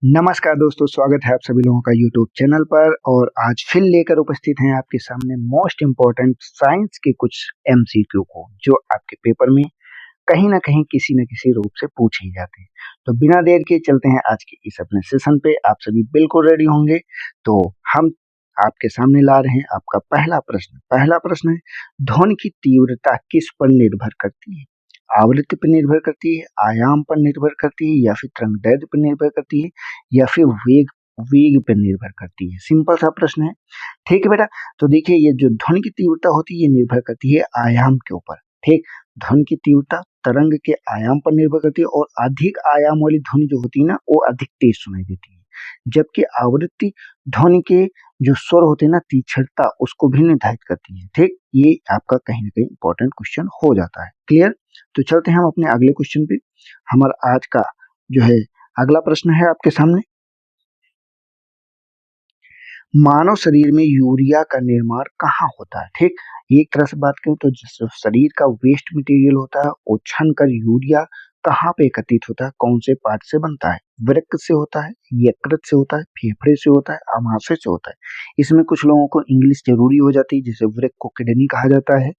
नमस्कार दोस्तों, स्वागत है आप सभी लोगों का यूट्यूब चैनल पर। और आज फिर लेकर उपस्थित हैं आपके सामने मोस्ट इम्पोर्टेंट साइंस के कुछ एमसीक्यू को, जो आपके पेपर में कहीं ना कहीं किसी न किसी रूप से पूछे ही जाते हैं। तो बिना देर के चलते हैं आज के इस अपने सेशन पे। आप सभी बिल्कुल रेडी होंगे तो हम आपके सामने ला रहे हैं आपका पहला प्रश्न है, ध्वनि की तीव्रता किस पर निर्भर करती है? आवृत्ति पर निर्भर करती है, आयाम पर निर्भर करती है, या फिर तरंगदैर्घ्य पर निर्भर करती है, या फिर वेग वेग पर निर्भर करती है? सिंपल सा प्रश्न है, ठीक है बेटा। तो देखिए, ये जो ध्वनि की तीव्रता होती है ये निर्भर करती है आयाम के ऊपर। ठीक, ध्वनि की तीव्रता तरंग के आयाम पर निर्भर करती है, और अधिक आयाम वाली ध्वनि जो होती है ना, वो अधिक तेज सुनाई देती है। जबकि आवृत्ति ध्वनि के जो स्वर होते हैं ना, तीक्ष्णता उसको भी निर्धारित करती है। ठीक, ये आपका कहीं ना कहीं इंपॉर्टेंट क्वेश्चन हो जाता है। क्लियर? तो चलते हैं हम अपने अगले क्वेश्चन पे। हमारा आज का जो है अगला प्रश्न है आपके सामने, मानव शरीर में यूरिया का निर्माण कहाँ होता है? ठीक, एक तरह से बात करें तो जिस शरीर का वेस्ट मटेरियल होता है वो छन कर यूरिया कहाँ पे एकत्रित होता है, कौन से पार्ट से बनता है? वृक्क से होता है, यकृत से होता है, फेफड़े से होता है, आमाशय से होता है। इसमें कुछ लोगों को इंग्लिश जरूरी हो जाती है, जैसे वृक्क को किडनी कहा जाता है,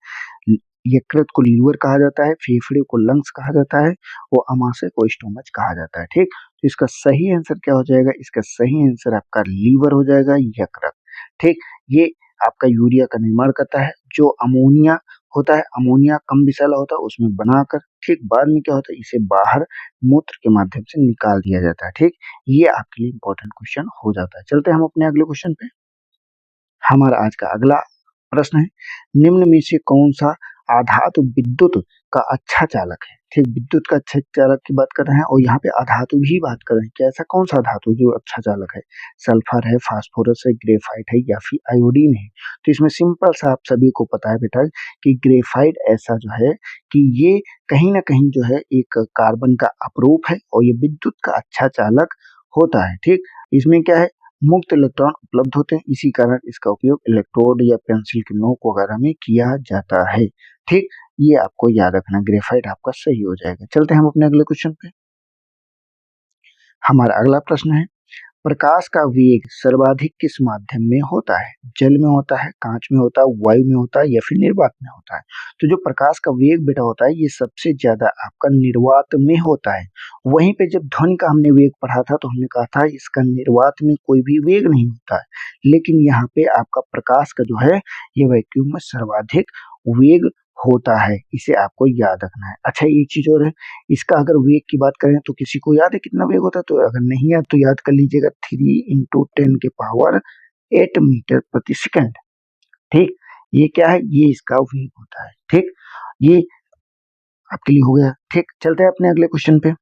यकृत को लीवर कहा जाता है, फेफड़े को लंग्स कहा जाता है, वो आमाशय को स्टोमच कहा जाता है। ठीक, तो इसका सही आंसर क्या हो जाएगा? इसका सही आंसर आपका लीवर हो जाएगा, यकृत। ठीक, ये आपका यूरिया का निर्माण करता है। जो अमोनिया होता है, अमोनिया कम विषैला होता है, उसमें बनाकर ठीक बाद में क्या होता है, इसे बाहर मूत्र के माध्यम से निकाल दिया जाता है। ठीक, ये आपके लिए इंपॉर्टेंट क्वेश्चन हो जाता है। चलते हैं हम अपने अगले क्वेश्चन पे। हमारा आज का अगला प्रश्न है, निम्न में से कौन सा आधातु विद्युत का अच्छा चालक है? ठीक, विद्युत का अच्छा चालक की बात कर रहे हैं, और यहाँ पे आधातु भी बात कर रहे हैं कि ऐसा कौन सा धातु जो अच्छा चालक है? सल्फर है, फास्फोरस है, ग्रेफाइट है, या फिर आयोडीन है? तो इसमें सिंपल सा आप सभी को पता है बेटा कि ग्रेफाइट ऐसा जो है कि ये कहीं ना कहीं जो है एक कार्बन का अपरूप है, और ये विद्युत का अच्छा चालक होता है। ठीक, इसमें क्या है, मुक्त इलेक्ट्रॉन उपलब्ध होते हैं, इसी कारण इसका उपयोग इलेक्ट्रोड या पेंसिल की नोक वगैरह में किया जाता है। ठीक, ये आपको याद रखना, ग्रेफाइट आपका सही हो जाएगा। चलते हैं हम अपने अगले क्वेश्चन पे। हमारा अगला प्रश्न है, प्रकाश का वेग सर्वाधिक किस माध्यम में होता है? जल में होता है, कांच में होता है, वायु में होता है, या फिर निर्वात में होता है? तो जो प्रकाश का वेग बेटा होता है, ये सबसे ज्यादा आपका निर्वात में होता है। वहीं पे जब ध्वनि का हमने वेग पढ़ा था तो हमने कहा था इसका निर्वात में कोई भी वेग नहीं होता है, लेकिन यहाँ पे आपका प्रकाश का जो है ये वैक्यूम में सर्वाधिक वेग होता है। इसे आपको याद रखना है। अच्छा, एक चीज और है, इसका अगर वेग की बात करें तो किसी को याद है कितना वेग होता है? तो अगर नहीं याद तो याद कर लीजिएगा, 3 × 10 के पावर 8 मीटर प्रति सेकंड। ठीक, ये क्या है, ये इसका वेग होता है। ठीक, ये आपके लिए हो गया। ठीक, चलते हैं अपने अगले क्वेश्चन पे।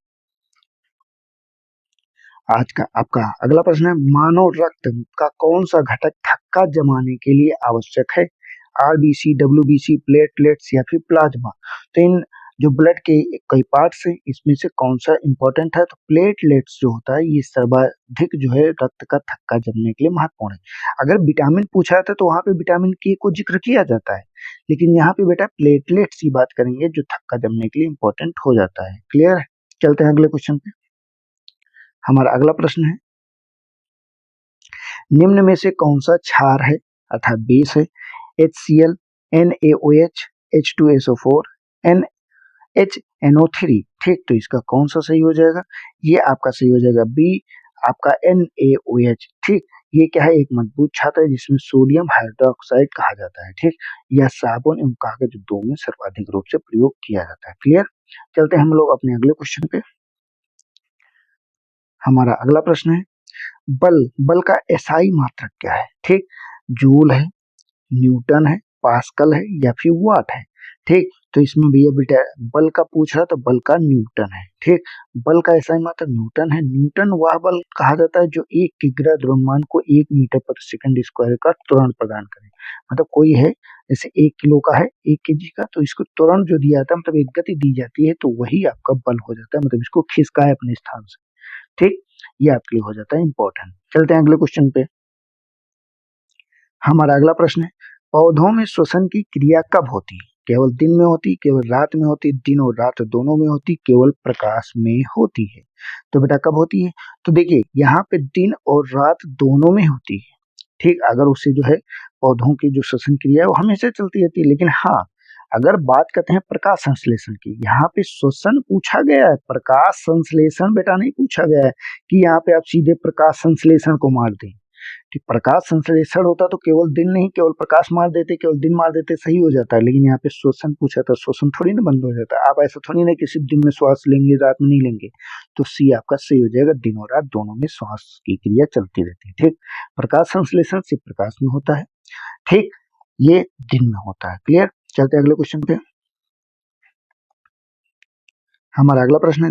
आज का आपका अगला प्रश्न है, मानव रक्त का कौन सा घटक थक्का जमाने के लिए आवश्यक है? आरबीसी, डब्ल्यूबीसी, प्लेटलेट्स, या फिर प्लाज्मा? तो इन जो ब्लड के कई पार्ट्स हैं, इसमें से कौन सा इंपॉर्टेंट है? तो प्लेटलेट्स जो होता है ये सर्वाधिक जो है रक्त का थक्का जमने के लिए महत्वपूर्ण है। अगर विटामिन पूछा जाता है तो वहां पे विटामिन के को जिक्र किया जाता है, लेकिन यहाँ पे बेटा प्लेटलेट्स की बात करेंगे जो थक्का जमने के लिए इंपॉर्टेंट हो जाता है। क्लियर है? चलते हैं अगले क्वेश्चन पे। हमारा अगला प्रश्न है, निम्न में से कौन सा क्षार है अर्थात बेस है? HCl, NaOH, H2SO4, NHNO3? ठीक, तो इसका कौन सा सही हो जाएगा? ये आपका सही हो जाएगा बी, आपका NaOH। ठीक, ये क्या है, एक मजबूत छात्र है जिसमें सोडियम हाइड्रोक्साइड कहा जाता है। ठीक, यह साबुन एवं कागज उद्योग में सर्वाधिक रूप से प्रयोग किया जाता है। क्लियर? चलते हैं हम लोग अपने अगले क्वेश्चन पे। हमारा अगला प्रश्न है, बल का एसआई मात्रक क्या है? ठीक, जूल है, न्यूटन है, पास्कल है, या फिर वाट है? ठीक, तो इसमें भैया बेटा बल का पूछ रहा तो बल का न्यूटन है। ठीक, बल का एसआई मात्रक न्यूटन है। न्यूटन वह बल कहा जाता है जो एक किग्रा द्रव्यमान को 1 मीटर प्रति सेकंड स्क्वायर का त्वरण प्रदान करे। मतलब कोई है जैसे 1 किलो का है, 1 केजी का, तो इसको त्वरण जो दिया जाता है, मतलब एक गति दी जाती है, तो वही आपका बल हो जाता है, मतलब इसको खिसका है अपने स्थान से। ठीक, ये आपके लिए हो जाता है इंपॉर्टेंट। चलते हैं अगले क्वेश्चन पे। हमारा अगला प्रश्न है, पौधों में श्वसन की क्रिया कब होती है? केवल दिन में होती, केवल रात में होती, दिन और रात दोनों में होती, केवल प्रकाश में होती है। तो बेटा कब होती है? तो देखिए यहाँ पे दिन और रात दोनों में होती है। ठीक, अगर उससे जो है पौधों की जो श्वसन क्रिया है वो हमेशा चलती रहती है। लेकिन हाँ, अगर बात करते हैं प्रकाश संश्लेषण की, यहाँ पे श्वसन पूछा गया है, प्रकाश संश्लेषण बेटा नहीं पूछा गया है कि यहाँ पे आप सीधे प्रकाश संश्लेषण को मार दें। कि प्रकाश संश्लेषण होता तो केवल दिन नहीं, केवल प्रकाश मार देते, केवल दिन मार देते, सही हो जाता है। लेकिन यहाँ पे श्वसन पूछा था, श्वसन थोड़ी ना बंद हो जाता। आप ऐसा थोड़ी ना कि सिर्फ दिन में श्वास लेंगे, रात में नहीं लेंगे। तो सी आपका सही हो जाएगा, दिन और रात दोनों में श्वास की क्रिया चलती रहती है। ठीक, प्रकाश संश्लेषण सिर्फ प्रकाश में होता है। ठीक, ये दिन में होता है। क्लियर? चलते अगले क्वेश्चन पे। हमारा अगला प्रश्न है,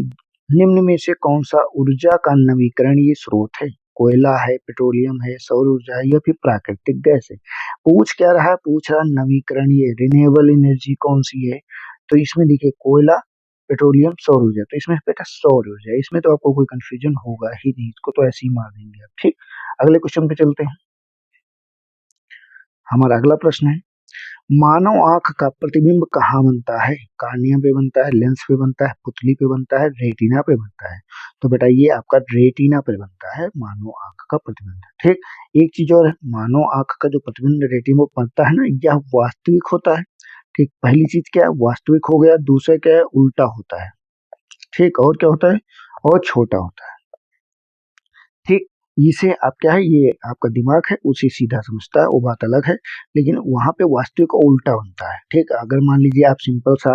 निम्न में से कौन सा ऊर्जा का नवीकरणीय स्रोत है? कोयला है, पेट्रोलियम है, सौर ऊर्जा है या फिर प्राकृतिक गैस है? पूछ क्या रहा है? पूछ रहा रिन्यूएबल रिन्यूएबल एनर्जी कौन सी है? तो इसमें देखिए कोयला, पेट्रोलियम, सौर ऊर्जा। तो इसमें बेटा सौर ऊर्जा है, इसमें तो आपको कोई कंफ्यूजन होगा ही नहीं, इसको तो ऐसे ही मार देंगे आप। ठीक, अगले क्वेश्चन पे चलते हैं। हमारा अगला प्रश्न है, मानव आंख का प्रतिबिंब कहाँ बनता है? कार्निया पे बनता है, लेंस पे बनता है, पुतली पे बनता है, रेटिना पे बनता है? तो बेटा ये आपका रेटिना पे बनता है मानव आंख का प्रतिबिंब। ठीक, एक चीज और है, मानव आंख का जो प्रतिबिंब रेटिना पे बनता है ना, यह वास्तविक होता है। ठीक, पहली चीज क्या है? वास्तविक हो गया। दूसरा क्या है? उल्टा होता है। ठीक, और क्या होता है? और छोटा होता है। ठीक, इसे आप क्या है, ये आपका दिमाग है उसे सीधा समझता है, वो बात अलग है। लेकिन वहां पे वास्तविक और उल्टा बनता है। ठीक, अगर मान लीजिए आप सिंपल सा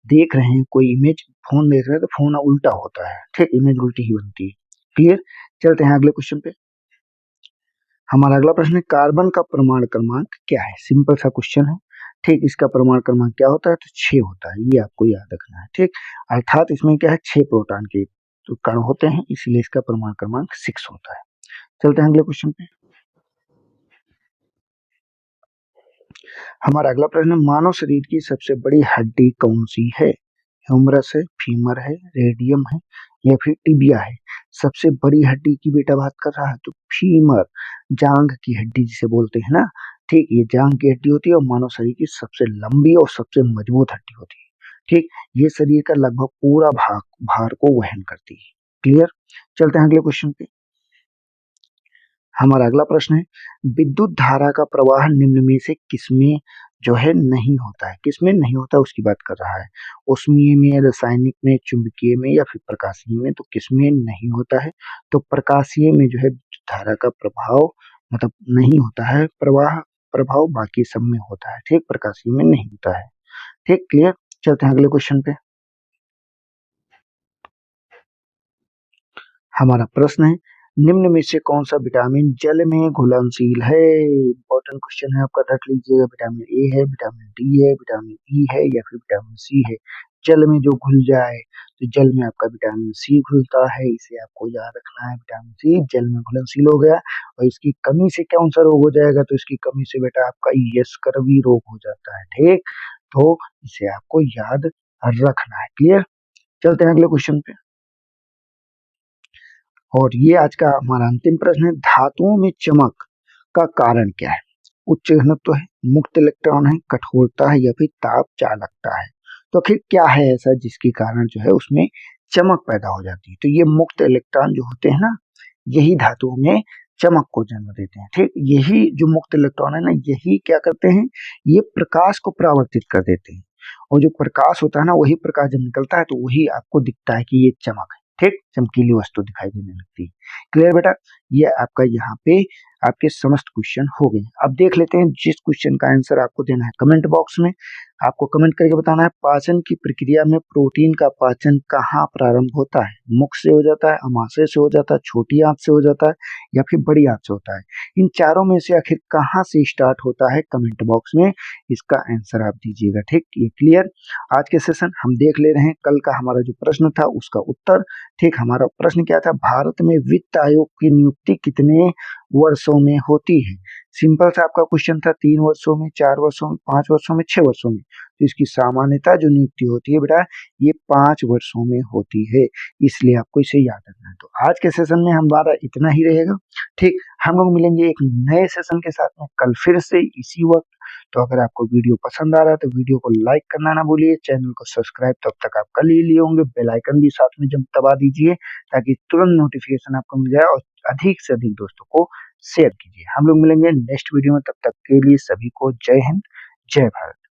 देख रहे हैं कोई इमेज, फोन देख रहे हैं तो फोन उल्टा होता है। ठीक, इमेज उल्टी ही बनती है। क्लियर? चलते हैं अगले क्वेश्चन पे। हमारा अगला प्रश्न है, कार्बन का परमाणु क्रमांक क्या है? सिंपल सा क्वेश्चन है। ठीक, इसका परमाणु क्रमांक क्या होता है? तो 6 होता है, ये आपको याद रखना है। ठीक, अर्थात इसमें क्या है, 6 प्रोटॉन के तो कण होते हैं, इसलिए इसका परमाणु क्रमांक 6 होता है। चलते हैं अगले क्वेश्चन पे। हमारा अगला प्रश्न, मानव शरीर की सबसे बड़ी हड्डी कौन सी है? ह्यूमरस है, फीमर है, रेडियम है या फिर टिबिया है? सबसे बड़ी हड्डी की बेटा बात कर रहा है तो फीमर, जांग की हड्डी जिसे बोलते हैं ना। ठीक, ये जांग की हड्डी होती है और मानव शरीर की सबसे लंबी और सबसे मजबूत हड्डी होती है। ठीक, ये शरीर का लगभग पूरा भार को वहन करती है। क्लियर? चलते हैं अगले क्वेश्चन पे। हमारा अगला प्रश्न है, विद्युत धारा का प्रवाह निम्न में से किसमें जो है नहीं होता है? किसमें नहीं होता उसकी बात कर रहा है। ऊष्मीय में, रासायनिक में, चुंबकीय में या फिर प्रकाशीय में? तो किसमें नहीं होता है? तो प्रकाशीय में जो है विद्युत धारा का प्रभाव मतलब नहीं होता है, प्रभाव बाकी सब में होता है। ठीक, प्रकाशीय में नहीं होता है। ठीक, क्लियर? चलते हैं अगले क्वेश्चन पे। हमारा प्रश्न है, निम्न में से कौन सा विटामिन जल में घुलनशील है? इंपॉर्टेंट क्वेश्चन है आपका, रख लीजिएगा। विटामिन ए है, विटामिन डी है, विटामिन ई है या फिर विटामिन सी है? जल में जो घुल जाए, तो जल में आपका विटामिन सी घुलता है, इसे आपको याद रखना है। विटामिन सी जल में घुलनशील हो गया और इसकी कमी से कौन सा रोग हो जाएगा? तो इसकी कमी से बेटा आपका यस्कर्वी रोग हो जाता है। ठीक, तो इसे आपको याद रखना है। क्लियर? चलते हैं अगले क्वेश्चन पे। और ये आज का हमारा अंतिम प्रश्न है, धातुओं में चमक का कारण क्या है? उच्च घनत्व है, मुक्त इलेक्ट्रॉन है, कठोरता है या फिर ताप चालकता है? तो आखिर क्या है ऐसा जिसके कारण जो है उसमें चमक पैदा हो जाती है? तो ये मुक्त इलेक्ट्रॉन जो होते हैं ना, यही धातुओं में चमक को जन्म देते हैं। ठीक, यही जो मुक्त इलेक्ट्रॉन है ना, यही क्या करते हैं, ये प्रकाश को परावर्तित कर देते हैं। और जो प्रकाश होता है ना, वही प्रकाश जब निकलता है तो वही आपको दिखता है कि ये चमक है। ठीक, चमकीली वस्तु दिखाई देने लगती है। क्लियर बेटा? ये आपका यहाँ पे आपके समस्त क्वेश्चन हो गए। अब देख लेते हैं जिस क्वेश्चन का आंसर आपको देना है कमेंट बॉक्स में। आपको कमेंट करके बताना है, पाचन की प्रक्रिया में प्रोटीन का पाचन कहाँ प्रारंभ होता है? मुख से हो जाता है, अमाशय से हो जाता है, छोटी आंत से हो जाता है या फिर बड़ी आंत से होता है? इन चारों में से आखिर कहाँ से स्टार्ट होता है? कमेंट बॉक्स में इसका आंसर आप दीजिएगा। ठीक, ये क्लियर? आज के सेशन हम देख ले रहे हैं कल का हमारा जो प्रश्न था उसका उत्तर। ठीक, हमारा प्रश्न क्या था, भारत में वित्त आयोग की नियुक्ति कितने वर्षों में होती है? सिंपल सा आपका क्वेश्चन था, 3 वर्षों में, 4 वर्षों में, 5 वर्षों में, 6 वर्षों में। तो इसकी सामान्यता जो नियुक्ति होती है बेटा, ये 5 वर्षों में होती है, इसलिए आपको इसे याद रखना है। तो आज के सेशन में हमारा इतना ही रहेगा। ठीक, हम लोग मिलेंगे एक नए सेशन के साथ में कल फिर से इसी वक्त। तो अगर आपको वीडियो पसंद आ रहा है तो वीडियो को लाइक करना ना भूलिए, चैनल को सब्सक्राइब तब तक आप कर ही लिए होंगे, बेल आइकन भी साथ में जब दबा दीजिए ताकि तुरंत नोटिफिकेशन आपको मिल जाए और अधिक से अधिक दोस्तों को शेयर कीजिए। हम लोग मिलेंगे नेक्स्ट वीडियो में, तब तक के लिए सभी को जय हिंद, जय भारत।